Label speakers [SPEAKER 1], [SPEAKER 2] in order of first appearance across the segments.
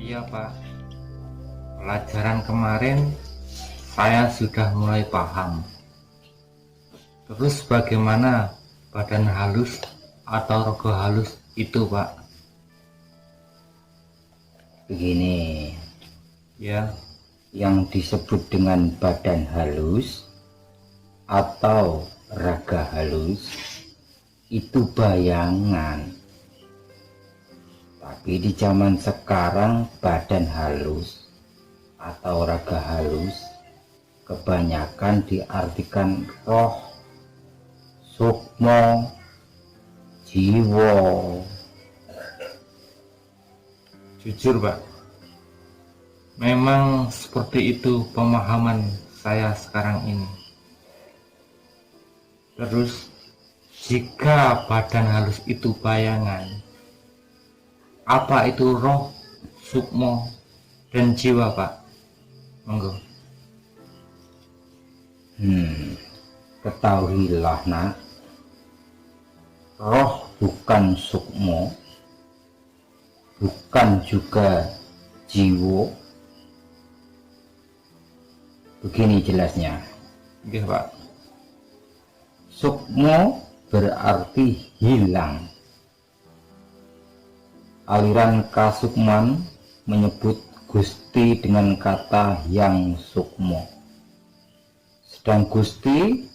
[SPEAKER 1] Iya Pak, pelajaran kemarin saya sudah mulai paham. Terus bagaimana badan halus atau rogo halus itu Pak?
[SPEAKER 2] Begini,
[SPEAKER 1] Ya,
[SPEAKER 2] yang disebut dengan badan halus atau raga halus itu bayangan. Tapi di zaman sekarang badan halus atau raga halus kebanyakan diartikan roh, sukmo, jiwa.
[SPEAKER 1] jujur Pak, memang seperti itu pemahaman saya sekarang ini. Terus, jika badan halus itu bayangan, apa itu roh, sukmo, dan jiwa Pak? Monggo.
[SPEAKER 2] Ketahuilah nak, roh bukan sukmo, bukan juga jiwa. Begini jelasnya,
[SPEAKER 1] Oke Pak.
[SPEAKER 2] sukmo berarti hilang. Aliran Kasukman menyebut Gusti dengan kata yang sukmo. Sedang Gusti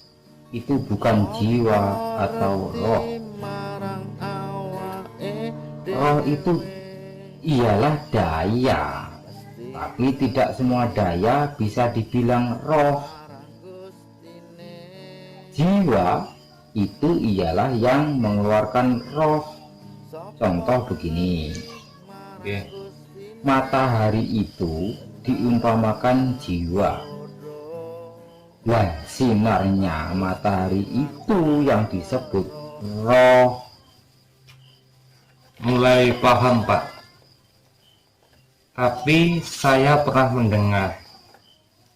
[SPEAKER 2] itu bukan jiwa atau roh. Roh itu ialah daya, tapi tidak semua daya bisa dibilang roh. Jiwa itu ialah yang mengeluarkan roh. Contoh begini,
[SPEAKER 1] Oke.
[SPEAKER 2] matahari itu diumpamakan jiwa. Nah, sinarnya matahari itu yang disebut roh.
[SPEAKER 1] Mulai paham Pak. Tapi saya pernah mendengar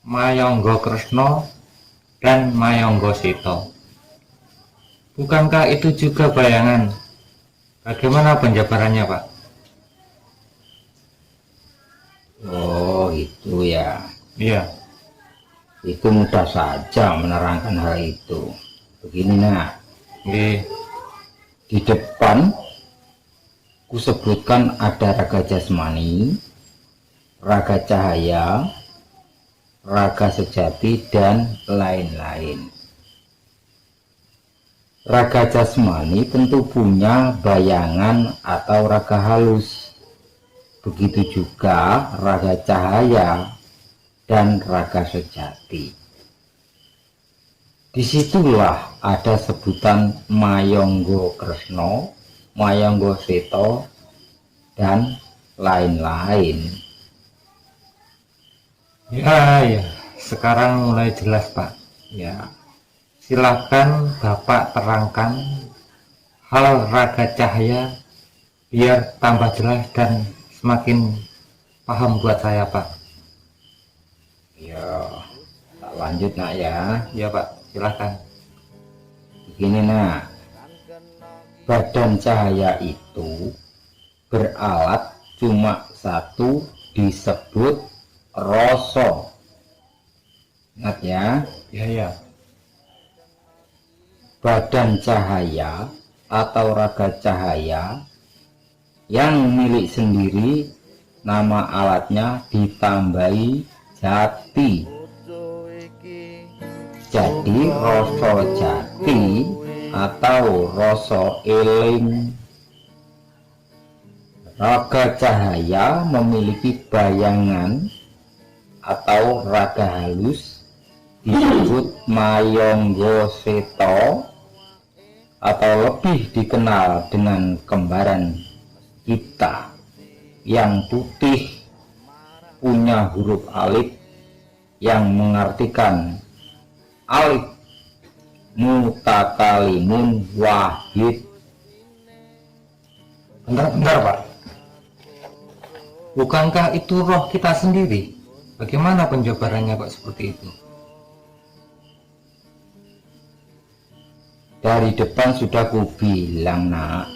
[SPEAKER 1] Mayangga Kresna dan Mayangga Seta. Bukankah itu juga bayangan? Bagaimana penjabarannya Pak?
[SPEAKER 2] Oh, itu ya.
[SPEAKER 1] Iya.
[SPEAKER 2] Itu mudah saja menerangkan hal itu. Begini nak,
[SPEAKER 1] Oke.
[SPEAKER 2] di depan kusebutkan ada raga jasmani, raga cahaya, raga sejati, dan lain-lain. Raga jasmani tentu punya bayangan atau raga halus. Begitu juga raga cahaya dan raga sejati. Disitulah ada sebutan Mayangga Kresna, Mayangga Seta, dan lain-lain.
[SPEAKER 1] Ya. Sekarang mulai jelas Pak. Ya. Silakan Bapak terangkan hal raga cahaya biar tambah jelas dan semakin paham buat saya Pak.
[SPEAKER 2] Ya, tak lanjut nak ya.
[SPEAKER 1] Ya Pak, silakan.
[SPEAKER 2] Begini nak, badan cahaya itu beralat cuma satu, disebut rasa. Ingat ya,
[SPEAKER 1] Ya.
[SPEAKER 2] badan cahaya atau raga cahaya yang milik sendiri, nama alatnya ditambahi jati. Jadi rasa jati atau rasa eling. Raga cahaya memiliki bayangan atau raga halus disebut Mayangga Seta, atau lebih dikenal dengan kembaran kita yang putih, punya huruf alif yang mengartikan alif mutakalimun wahid.
[SPEAKER 1] Bentar Pak. Bukankah itu roh kita sendiri? Bagaimana penjabarannya Pak seperti itu?
[SPEAKER 2] Dari depan sudah kubilang nak,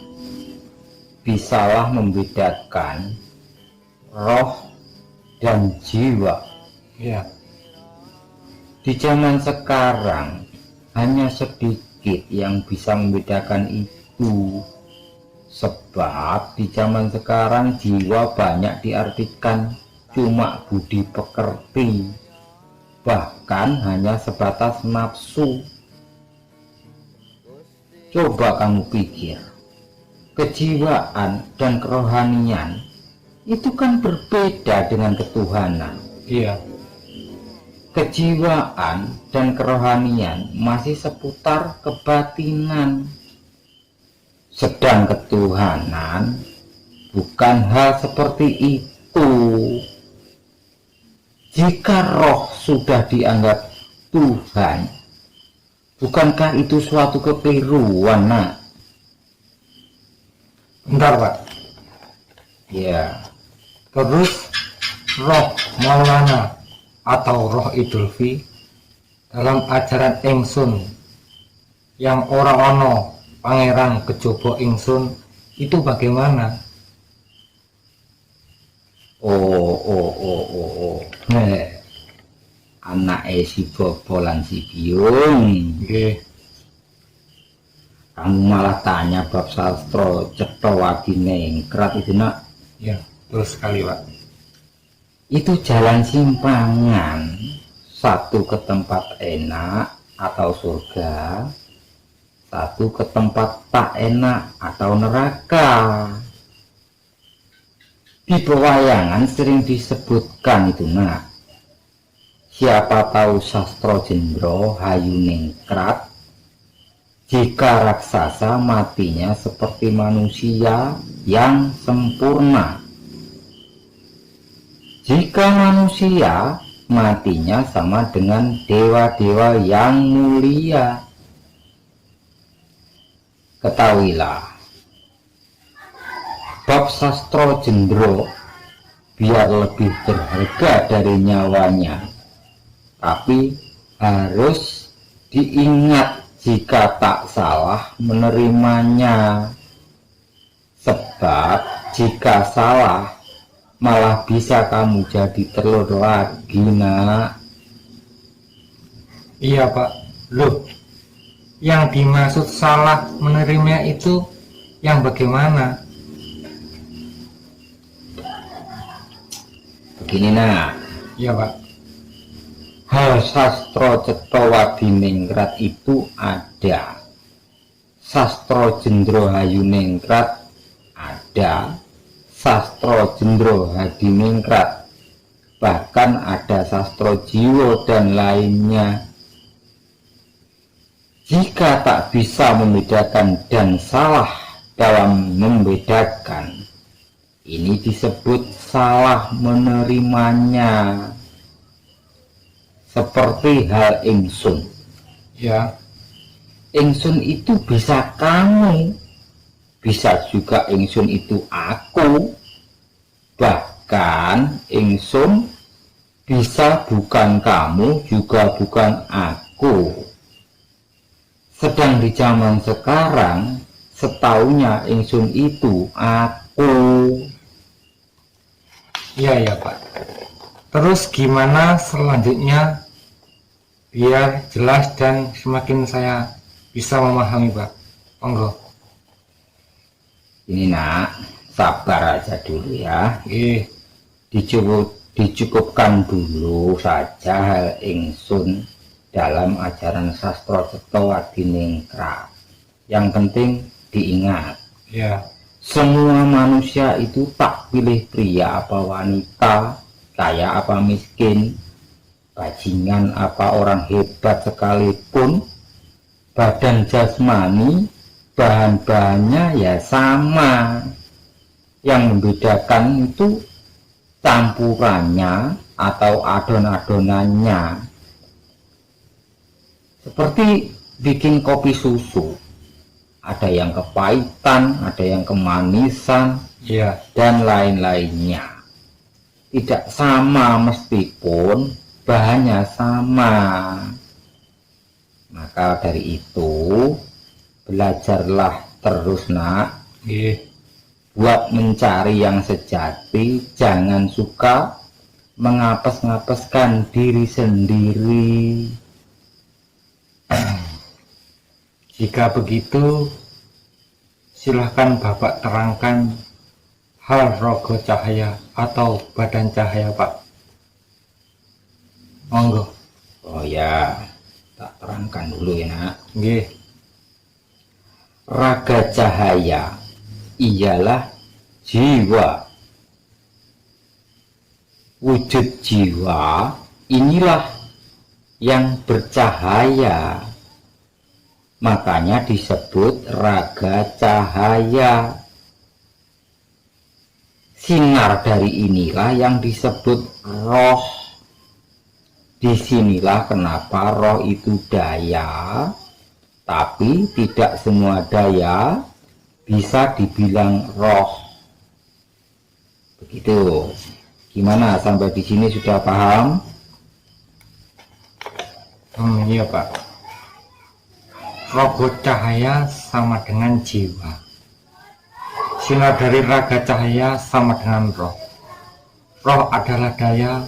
[SPEAKER 2] bisalah membedakan roh, dan jiwa.
[SPEAKER 1] Ya.
[SPEAKER 2] Di zaman sekarang hanya sedikit yang bisa membedakan itu. Sebab di zaman sekarang jiwa banyak diartikan cuma budi pekerti, bahkan hanya sebatas nafsu. Coba kamu pikir, kejiwaan dan kerohanian itu kan berbeda dengan ketuhanan.
[SPEAKER 1] Iya.
[SPEAKER 2] Kejiwaan dan kerohanian masih seputar kebatinan, sedang ketuhanan bukan hal seperti itu. Jika roh sudah dianggap Tuhan, bukankah itu suatu kekeliruan, nak?
[SPEAKER 1] Bentar, Pak.
[SPEAKER 2] Ya,
[SPEAKER 1] Terus roh Maulana atau roh Idulfi dalam ajaran Ingsun yang ora ono pangeran kejobo Ingsun itu bagaimana?
[SPEAKER 2] Anak si bobolan si Biung.
[SPEAKER 1] Nggih.
[SPEAKER 2] Kamu malah tanya bab sastra Cetha Wadiningrat itu, nak.
[SPEAKER 1] Ya, terus sekali, Pak.
[SPEAKER 2] Itu jalan simpangan, satu ke tempat enak atau surga, satu ke tempat tak enak atau neraka. Di pewayangan sering disebutkan itu, nak. Siapa tahu Sastro Jendro Hayuningkrat, jika raksasa matinya seperti manusia yang sempurna, jika manusia matinya sama dengan dewa-dewa yang mulia. Ketahuilah, bab Sastro Jendro biar lebih berharga dari nyawanya, tapi harus diingat jika tak salah menerimanya. Sebab jika salah malah bisa kamu jadi telur lagi, nak.
[SPEAKER 1] Iya, Pak. Loh, yang dimaksud salah menerima itu yang bagaimana?
[SPEAKER 2] Begini, nak.
[SPEAKER 1] Iya, Pak.
[SPEAKER 2] Hal sastro Cetha Wadiningrat itu ada, Sastro Jendro Hayuningkrat ada, Sastro Jendro Hadiningkrat, bahkan ada Sastro Jiwo dan lainnya. Jika tak bisa membedakan dan salah dalam membedakan, ini disebut salah menerimanya. Seperti hal Ingsun.
[SPEAKER 1] Ya.
[SPEAKER 2] Ingsun itu bisa kamu, bisa juga Ingsun itu aku, bahkan Ingsun bisa bukan kamu juga bukan aku. Sedang di zaman sekarang setaunya Ingsun itu aku.
[SPEAKER 1] Iya, ya, Pak. Terus gimana selanjutnya biar jelas dan semakin saya bisa memahami, Pak? Monggo.
[SPEAKER 2] Ini, nak, sabar aja dulu ya. Dicukupkan dulu saja hal Ingsun dalam ajaran Sastro Cetha Wadiningkrat. Yang penting diingat,
[SPEAKER 1] Ya.
[SPEAKER 2] semua manusia itu tak pilih pria apa wanita, kaya apa miskin, bajingan apa orang hebat sekalipun, badan jasmani, bahan-bahannya ya sama. Yang membedakan itu campurannya atau adon-adonannya. Seperti bikin kopi susu, ada yang kepahitan, ada yang kemanisan,
[SPEAKER 1] Iya.
[SPEAKER 2] dan lain-lainnya. Tidak sama meskipun bahannya sama. Maka dari itu belajarlah terus, nak. buat mencari yang sejati, jangan suka mengapes-ngapeskan diri sendiri.
[SPEAKER 1] Jika begitu, silahkan Bapak terangkan hal rogo cahaya atau badan cahaya, Pak. Monggo.
[SPEAKER 2] Oh ya, tak terangkan dulu ya nak.
[SPEAKER 1] Nggih.
[SPEAKER 2] Raga cahaya ialah jiwa. Wujud jiwa inilah yang bercahaya, makanya disebut raga cahaya. Sinar dari inilah yang disebut roh. Disinilah kenapa roh itu daya, tapi tidak semua daya bisa dibilang roh. Begitu. Gimana, sampai di sini sudah paham?
[SPEAKER 1] Iya, Pak. Rogo cahaya sama dengan jiwa. Sinar dari raga cahaya sama dengan roh. Roh adalah daya,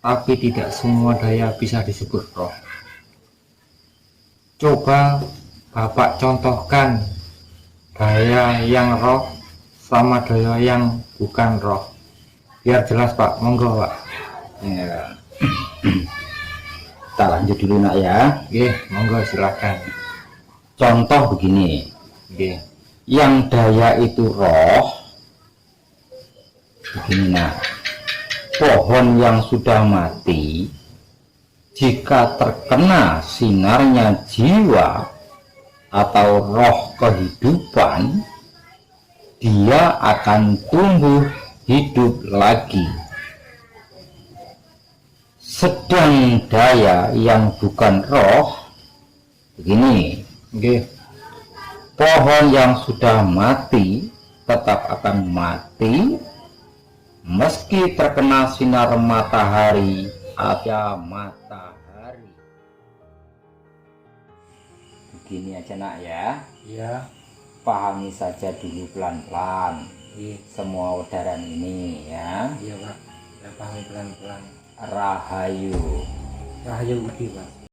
[SPEAKER 1] tapi tidak semua daya bisa disebut roh. Coba Bapak contohkan daya yang roh sama daya yang bukan roh. Biar jelas, Pak. Monggo, Pak.
[SPEAKER 2] Ya. Kita lanjut dulu nak ya.
[SPEAKER 1] Oke, monggo silakan.
[SPEAKER 2] Contoh begini,
[SPEAKER 1] Oke.
[SPEAKER 2] yang daya itu roh. Begini nak, pohon yang sudah mati, jika terkena sinarnya jiwa atau roh kehidupan, dia akan tumbuh hidup lagi. Sedang daya yang bukan roh, begini,
[SPEAKER 1] Oke.
[SPEAKER 2] pohon yang sudah mati tetap akan mati meski terkena sinar matahari atau matahari. Begini aja nak ya,
[SPEAKER 1] Iya.
[SPEAKER 2] pahami saja dulu pelan-pelan
[SPEAKER 1] Iya.
[SPEAKER 2] semua udaran ini ya.
[SPEAKER 1] Iya, Pak. Ya, pahami pelan-pelan.
[SPEAKER 2] Rahayu.
[SPEAKER 1] Rahayu Budi, Pak.